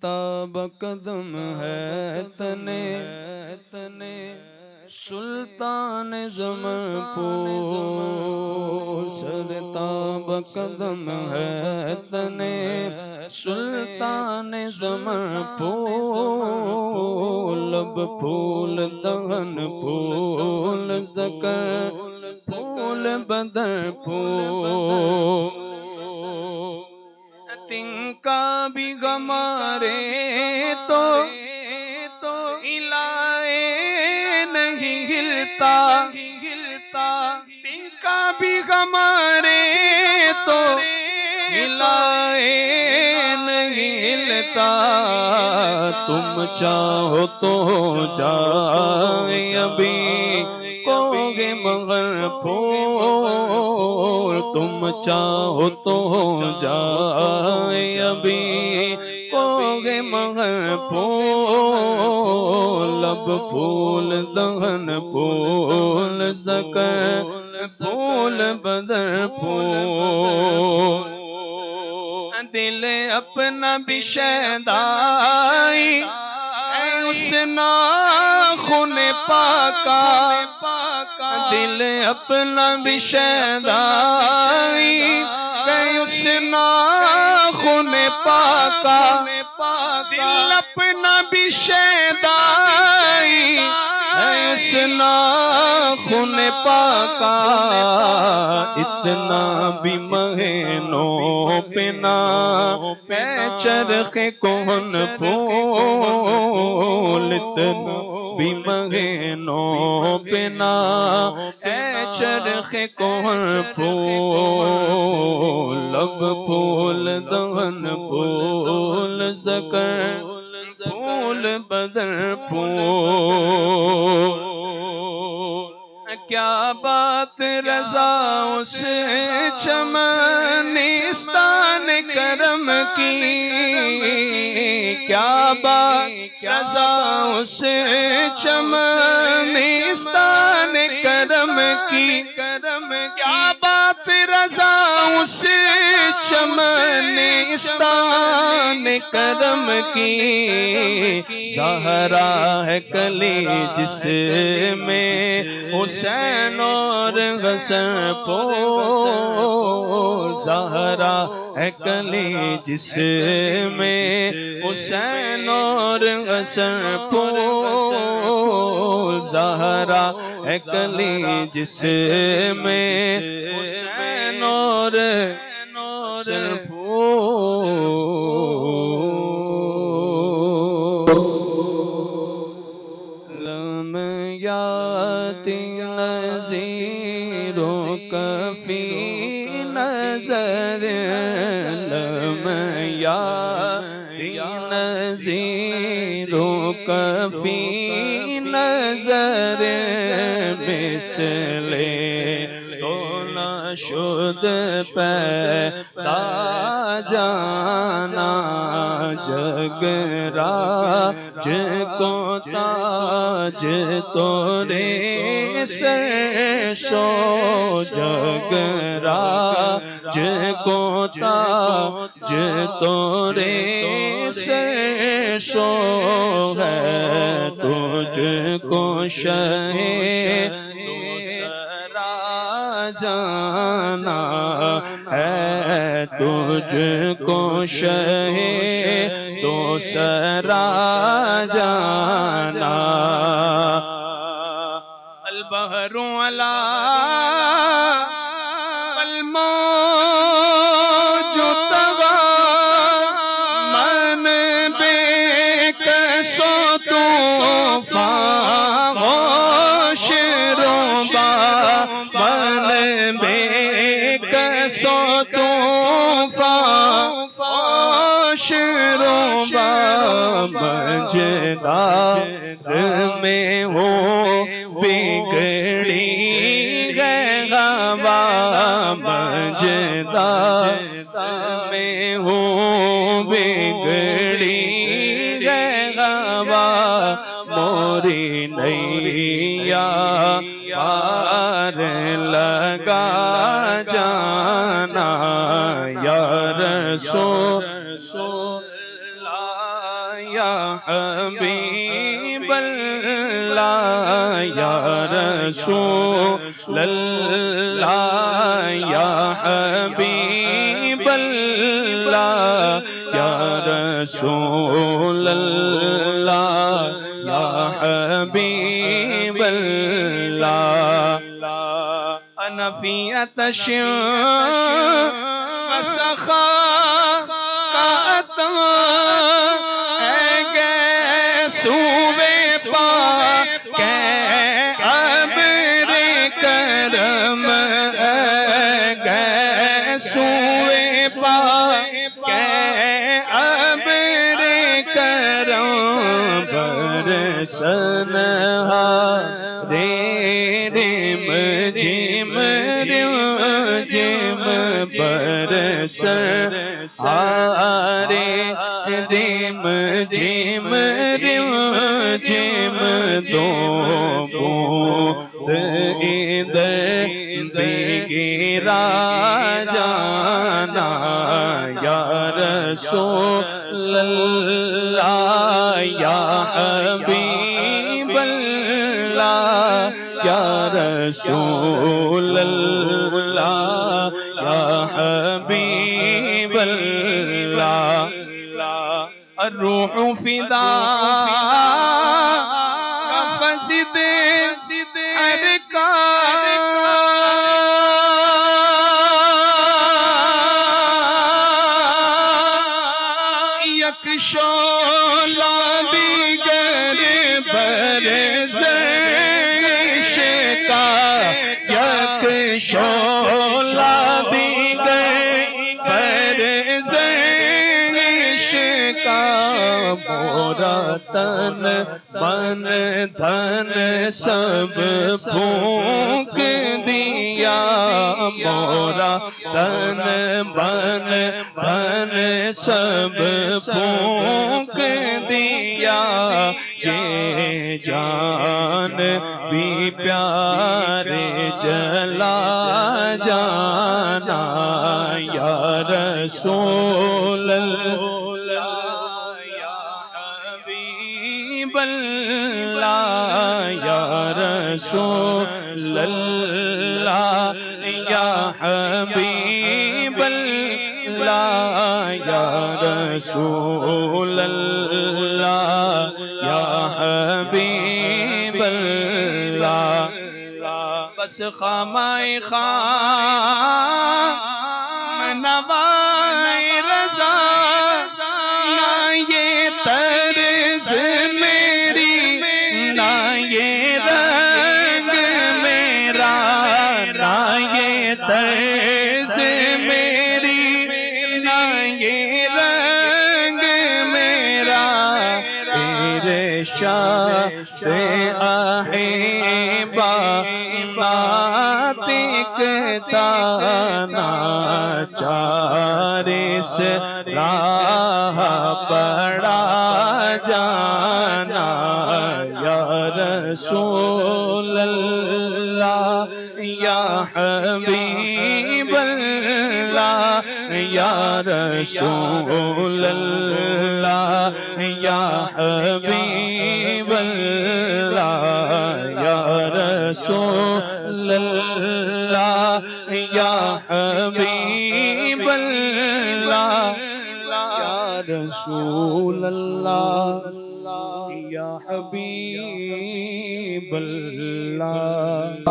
تاب قدم ہے تنے سلطان زمن پور سرتاب قدم ہے تنے سلطان زمن پور لب پھول دہن پھول زکر پھول بدر پھول تنکا بھی گمارے تو الائے نہیں ہلتا تنکا بھی گمارے تو الائے نہیں ہلتا تم چاہو تو جائے ابھی کوگے مگر پھول تم چاہو تو جائے ابھی کوگے مگر پھول لب پھول دہن پھول زکر پھول بدر پھول دل اپنا بھی شیدائی اس ناخن پاکا دل اپنا بھی شیدائی اس ناخن پاکا دل اپنا بھی شیدائی اس ناخن پاکا اتنا بھی مہینوں پنا پہ چرخ کون پھول اتنا بھی مہینوں پنا اے چرخ کون پھول لب پھول دہن پھول زکر پھول بدر پھول کیا بات رضا اس چمنستان کرم کی کیا بات رضا اس چمنستان کرم کی کیا بات رضا اس چمنستان کرم کی زہرا ہے کلی جس میں حسین اور حسن پھول زہرا ہے کلی جس میں حسین اور حسن پھول زہرا ہے کلی جس میں حسین اور حسن پھول لم یاتی نظیروں کفی نظر لم یاتی نظیروں کفی نظر مثل تو نہ شد پیدا جانا جگ راج کو تاج تورے سر شو جگ راج کو تاج تورے سر شو ہے تجھ کو شہ دوسرا جانا ہے تجھ کو شہ دوسرا جانا البحر علی الموج طغی من بے کسو طوفان ہوش ربا من بے کسو طوفان ہوش ربا مجدار میں ہو بگڑی ہے ہوا مجدار میں ہو بگڑی ہے ہوا موری نیا پار لگا جانا یا رسول اللہ یا حبیب اللہ یا رسول اللہ یا حبیب اللہ یا رسول اللہ یا حبیب اللہ انا فی عطش وسخاءۃ اے گیسوئے پاک ابر کرم اے گیسوئے پاک ابر کرم برسنہا ریم جم جم برس آرے ریم جم جم دو بود ادھر بگرا جانا یا رسول اللہ یا حبیب اللہ یا رسول اللہ یا حبیب اللہ الروح فداک فزد ارکان یک شعلہ دیگر برز عشقا یک شعلہ دیگر برز عشقا مورا تن من دھن سب پھونک دیا مورا تن من دھن سب پھونک دیا یہ جان بھی پیارے جلا جانا یا رسول اللہ یا حبیب اللہ یا رسول اللہ یا حبیب اللہ یا رسول اللہ یا حبیب اللہ بس خامائے خام نوائے رضا نہ یہ طرز میری نہ یہ رنگ میرا نہ یہ طرز میری نہ یہ رنگ میرا ارشاد احبا باتک تانا چارس راہ پڑا جانا یا رسول اللہ یا حبیب اللہ یا رسول اللہ یا حبیب اللہ یا رسول اللہ یا حبیب اللہ یا رسول اللہ یا حبیب اللہ